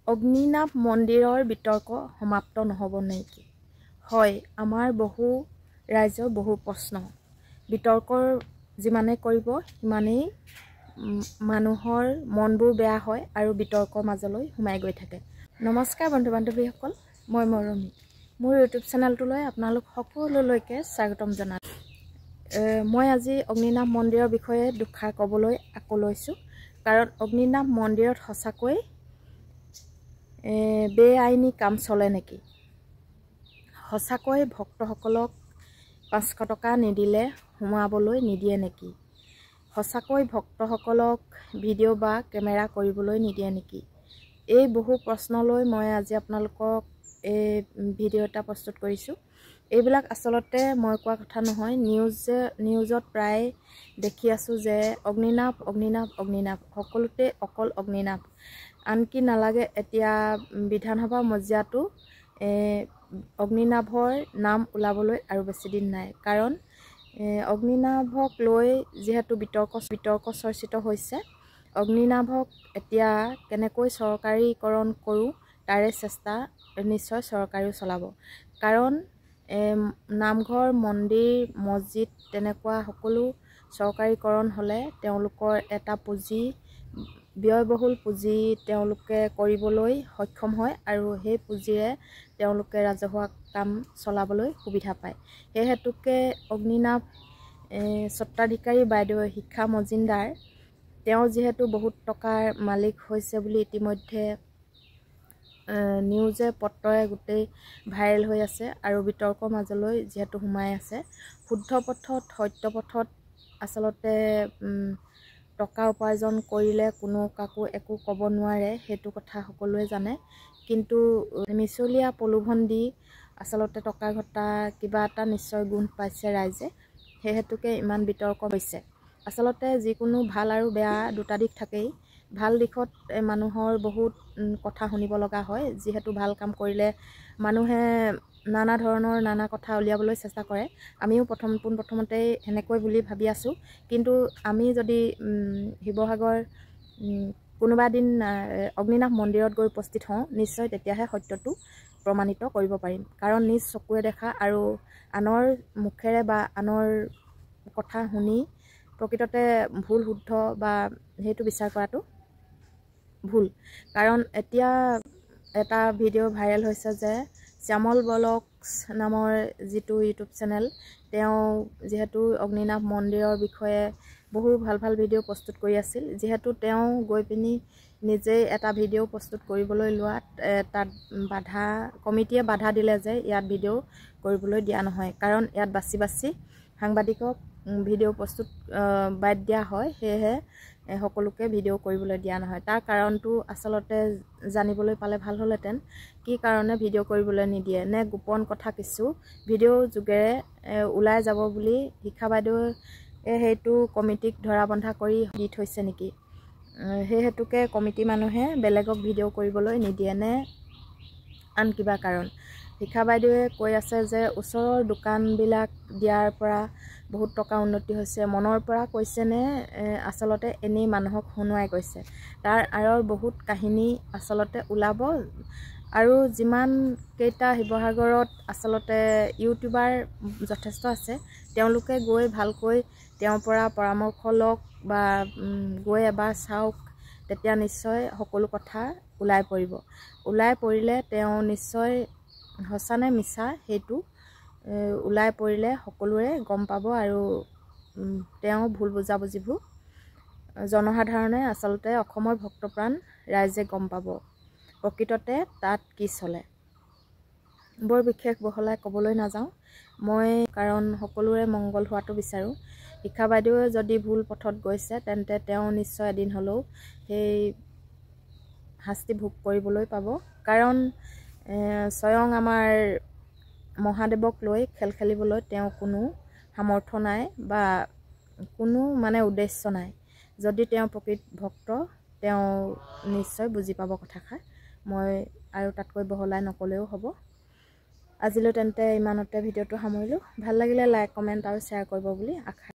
অগ্নিনাভ মন্দিৰৰ বিতৰ্ক সমাপ্ত নহ'ব নেকি? হয়, আমাৰ বহু ৰাইজৰ বহু প্ৰশ্ন। বিতৰ্কৰ যিমানে কৰিব সিমানেই মানুহৰ মনবোৰ বেয়া হয় আৰু বিতৰ্কৰ মাজলৈ সোমাই গৈ থাকে। নমস্কাৰ বন্ধু বান্ধৱীসকল, মই মৰমী। মোৰ ইউটিউব চেনেলটোলৈ আপোনালোক সকলোলৈকে স্বাগতম জনালোঁ। মই আজি অগ্নিনাভ মন্দিৰৰ বিষয়ে দুষাৰ ক'বলৈ আকৌ লৈছোঁ। কাৰণ অগ্নিনাভ মন্দিৰত সঁচাকৈ বেআইনী কাম চলে নেকি? সঁচাকৈ ভক্তসকলক 500 টকা নিদিলে সোমাবলৈ নিদিয়ে নেকি? সঁচাকৈ ভক্তসকলক ভিডিঅ' বা কেমেৰা কৰিবলৈ নিদিয়ে নেকি? এই বহু প্ৰশ্নলৈ মই আজি আপোনালোকক এই ভিডিঅ' এটা প্ৰস্তুত কৰিছোঁ। এইবিলাক আচলতে মই কোৱা কথা নহয়, নিউজত প্ৰায় দেখি আছোঁ যে অগ্নিনাভ অগ্নিনাভ অগ্নিনাভ, সকলোতে অকল অগ্নিনাভ। আনকি নালাগে এতিয়া বিধানসভা মজিয়াটো অগ্নিনাভৰ নাম ওলাবলৈ আৰু বেছি দিন নাই। কাৰণ অগ্নিনাভক লৈ যিহেতু বিতৰ্ক চৰ্চিত হৈছে, অগ্নিনাভক এতিয়া কেনেকৈ চৰকাৰীকৰণ কৰোঁ তাৰে চেষ্টা নিশ্চয় চৰকাৰেও চলাব। কাৰণ নামঘৰ, মন্দিৰ, মছজিদ তেনেকুৱা সকলো চৰকাৰীকৰণ হ'লে তেওঁলোকৰ এটা পুঁজি, ব্যয়বহুল পুঁজি তেওঁলোকে কৰিবলৈ সক্ষম হয় আৰু সেই পুঁজিৰে তেওঁলোকে ৰাজহুৱা কাম চলাবলৈ সুবিধা পায়। সেই হেতুকে অগ্নিনাভ স্বত্বাধিকাৰী বাইদেউ শিখা মজিন্দদাৰ, তেওঁ যিহেতু বহুত টকাৰ মালিক হৈছে বুলি ইতিমধ্যে নিউজে পত্ৰই গোটেই ভাইৰেল হৈ আছে আৰু বিতৰ্কৰ মাজলৈ যিহেতু সোমাই আছে, শুদ্ধ পথত সত্য পথত আচলতে টকা উপাৰ্জন কৰিলে কোনো কাকো একো ক'ব নোৱাৰে, সেইটো কথা সকলোৱে জানে। কিন্তু মিছলীয়া প্ৰলোভন দি আচলতে টকা ঘটা কিবা এটা নিশ্চয় গোন্ধ পাইছে ৰাইজে, সেই হেতুকে ইমান বিতৰ্ক হৈছে। আচলতে যিকোনো ভাল আৰু বেয়া দুটা দিশ থাকেই। ভাল দিশত মানুহৰ বহুত কথা শুনিব লগা হয়, যিহেতু ভাল কাম কৰিলে মানুহে নানা ধৰণৰ নানা কথা উলিয়াবলৈ চেষ্টা কৰে। আমিও পোনপ্ৰথমতেই সেনেকৈ বুলি ভাবি আছোঁ। কিন্তু আমি যদি শিৱসাগৰ কোনোবা দিন অগ্নিনাভ মন্দিৰত গৈ উপস্থিত হওঁ, নিশ্চয় তেতিয়াহে সত্যটো প্ৰমাণিত কৰিব পাৰিম। কাৰণ নিজ চকুৰে দেখা আৰু আনৰ মুখেৰে বা আনৰ কথা শুনি প্ৰকৃততে ভুল শুদ্ধ বা সেইটো বিচাৰ কৰাটো ভুল। কাৰণ এতিয়া এটা ভিডিঅ' ভাইৰেল হৈছে যে শ্যামল ব্লগছ নামৰ যিটো ইউটিউব চেনেল, তেওঁ যিহেতু অগ্নিনাভ মন্দিৰৰ বিষয়ে বহু ভাল ভাল ভিডিঅ' প্ৰস্তুত কৰি আছিল। যিহেতু তেওঁ গৈ পিনি নিজেই এটা ভিডিঅ' প্ৰস্তুত কৰিবলৈ লোৱাত তাত কমিটিয়ে বাধা দিলে যে ইয়াত ভিডিঅ' কৰিবলৈ দিয়া নহয়। কাৰণ ইয়াত বাছি বাছি সাংবাদিকক ভিডিঅ' প্ৰস্তুত বাদ দিয়া হয়, সেয়েহে সকলোকে ভিডিঅ' কৰিবলৈ দিয়া নহয়। তাৰ কাৰণটো আচলতে জানিবলৈ পালে ভাল হ'লহেঁতেন। কি কাৰণে ভিডিঅ' কৰিবলৈ নিদিয়ে, নে গোপন কথা কিছু ভিডিঅ' যোগেৰে ওলাই যাব বুলি শিখা বাইদেৱে সেইটো কমিটিক ধৰা বন্ধা কৰি দি থৈছে নেকি? সেই হেতুকে কমিটি মানুহে বেলেগক ভিডিঅ' কৰিবলৈ নিদিয়ে নে আন কিবা কাৰণ? শিখা বাইদেৱে কৈ আছে যে ওচৰৰ দোকানবিলাক দিয়াৰ পৰা বহুত টকা উন্নতি হৈছে, মনৰ পৰা কৈছে নে আচলতে এনেই মানুহক শুনুৱাই কৈছে? তাৰ আঁৰৰ বহুত কাহিনী আচলতে ওলাব। আৰু যিমান কেইটা শিৱসাগৰত আচলতে ইউটিউবাৰ যথেষ্ট আছে, তেওঁলোকে গৈ ভালকৈ তেওঁৰ পৰা পৰামৰ্শ লওক বা গৈ এবাৰ চাওক, তেতিয়া নিশ্চয় সকলো কথা ওলাই পৰিব। ওলাই পৰিলে তেওঁ নিশ্চয় সঁচা নে মিছা সেইটো ওলাই পৰিলে সকলোৰে গম পাব আৰু তেওঁ ভুল বুজাবুজিবোৰ জনসাধাৰণে আচলতে অসমৰ ভক্তপ্ৰাণ ৰাইজে গম পাব প্ৰকৃততে তাত কি চলে। বৰ বিশেষ বহলাই ক'বলৈ নাযাওঁ মই, কাৰণ সকলোৰে মংগল হোৱাটো বিচাৰোঁ। শিখা বাইদেৱে যদি ভুল পথত গৈছে তেন্তে তেওঁ নিশ্চয় এদিন হ'লেও সেই শাস্তি ভোগ কৰিবলৈ পাব। কাৰণ স্বয়ং আমাৰ মহাদেৱক লৈ খেল খেলিবলৈ তেওঁ কোনো সামৰ্থ্য নাই বা কোনো উদ্দেশ্য নাই। যদি তেওঁ প্ৰকৃত ভক্ত, তেওঁ নিশ্চয় বুজি পাব কথাষাৰ। মই আৰু তাতকৈ বহলাই নক'লেও হ'ব। আজিলৈ তেন্তে ইমানতে ভিডিঅ'টো সামৰিলোঁ। ভাল লাগিলে লাইক, কমেণ্ট আৰু শ্বেয়াৰ কৰিব বুলি আশা